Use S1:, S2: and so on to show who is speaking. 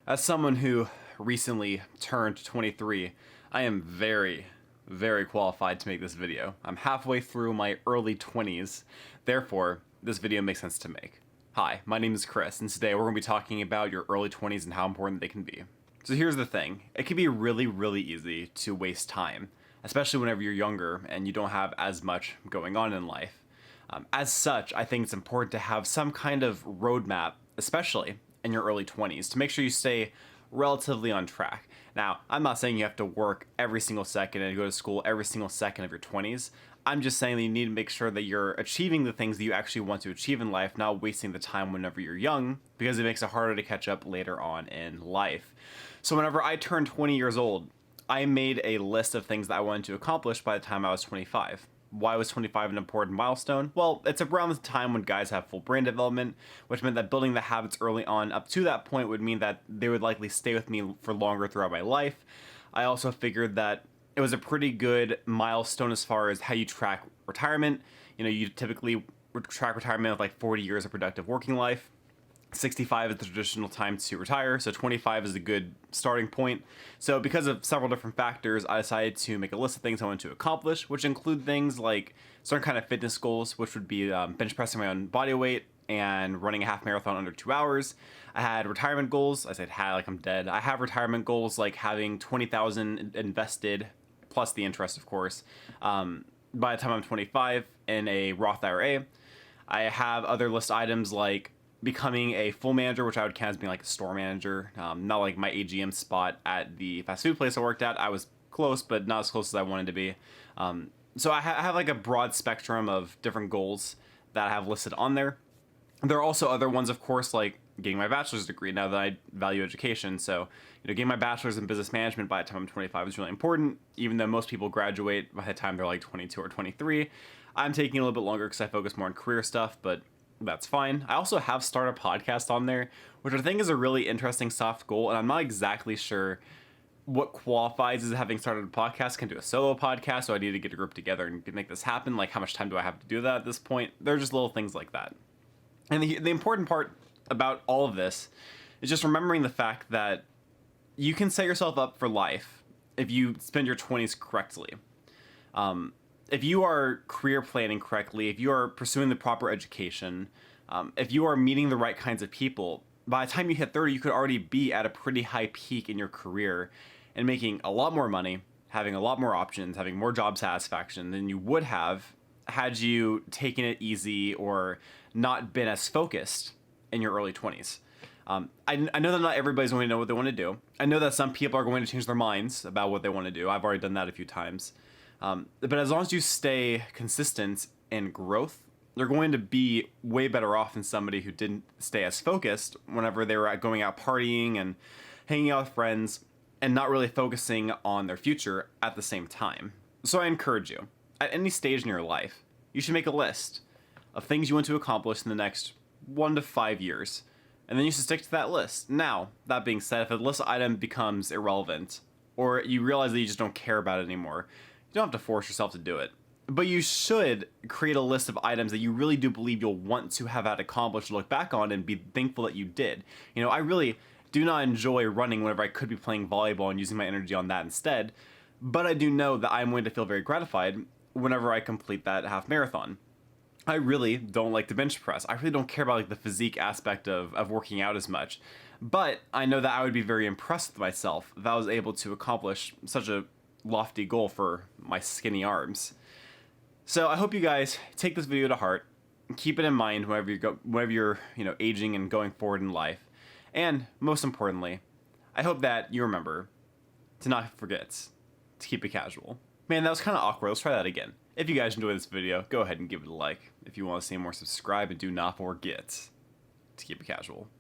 S1: As someone who recently turned 23, I am very, very qualified to make this video. I'm halfway through my early 20s, therefore, this video makes sense to make. Hi, my name is Chris, and today we're going to be talking about your early 20s and how important they can be. So here's the thing, it can be really easy to waste time, especially whenever you're younger and you don't have as much going on in life. As such, I think it's important to have some kind of roadmap, especially in your early 20s, to make sure you stay relatively on track. Now, I'm not saying you have to work every single second and go to school every single second of your 20s. I'm just saying that you need to make sure that you're achieving the things that you actually want to achieve in life, not wasting the time whenever you're young, because it makes it harder to catch up later on in life. So whenever I turned 20 years old, I made a list of things that I wanted to accomplish by the time I was 25. Why was 25 an important milestone? Well, it's around the time when guys have full brain development, which meant that building the habits early on up to that point would mean that they would likely stay with me for longer throughout my life. I also figured that it was a pretty good milestone as far as how you track retirement. You know, you typically track retirement with like 40 years of productive working life. 65 is the traditional time to retire, so 25 is a good starting point. So because of several different factors, I decided to make a list of things I want to accomplish, which include things like certain kind of fitness goals, which would be bench pressing my own body weight and running a half marathon under 2 hours. I had retirement goals. I said had like I'm dead. I have retirement goals like having 20,000 invested, plus the interest, of course, by the time I'm 25 in a Roth IRA. I have other list items like becoming a full manager, which I would count as being like a store manager, not like my AGM spot at the fast food place I worked at. I was close, but not as close as I wanted to be. So I have like a broad spectrum of different goals that I have listed on there. There are also other ones, of course, like getting my bachelor's degree now that I value education. So, getting my bachelor's in business management by the time I'm 25 is really important, even though most people graduate by the time they're like 22 or 23. I'm taking a little bit longer because I focus more on career stuff, but that's fine. I also have started a podcast on there, which I think is a really interesting soft goal, and I'm not exactly sure what qualifies as having started a podcast. Can do a solo podcast, so I need to get a group together and make this happen. Like, how much time do I have to do that at this point? They're just little things like that. And the important part about all of this is just remembering the fact that you can set yourself up for life if you spend your 20s correctly. If you are career planning correctly, if you are pursuing the proper education, if you are meeting the right kinds of people, by the time you hit 30, you could already be at a pretty high peak in your career and making a lot more money, having a lot more options, having more job satisfaction than you would have had you taken it easy or not been as focused in your early 20s. I know that not everybody's going to know what they want to do. I know that some people are going to change their minds about what they want to do. I've already done that a few times. But as long as you stay consistent in growth, you're going to be way better off than somebody who didn't stay as focused whenever they were going out partying and hanging out with friends and not really focusing on their future at the same time. So I encourage you, at any stage in your life, you should make a list of things you want to accomplish in the next 1 to 5 years, and then you should stick to that list. Now, that being said, if a list item becomes irrelevant, or you realize that you just don't care about it anymore, you don't have to force yourself to do it. But you should create a list of items that you really do believe you'll want to have had accomplished to look back on and be thankful that you did. I really do not enjoy running whenever I could be playing volleyball and using my energy on that instead, but I do know that I'm going to feel very gratified whenever I complete that half marathon. I really don't like to bench press. I really don't care about like the physique aspect of working out as much, but I know that I would be very impressed with myself if I was able to accomplish such a lofty goal for my skinny arms. So I hope you guys take this video to heart and keep it in mind whenever you're aging and going forward in life. And most importantly, I hope that you remember to not forget to keep it casual. Man, that was kind of awkward. Let's try that again. If you guys enjoyed this video, go ahead and give it a like. If you want to see more, subscribe, and do not forget to keep it casual.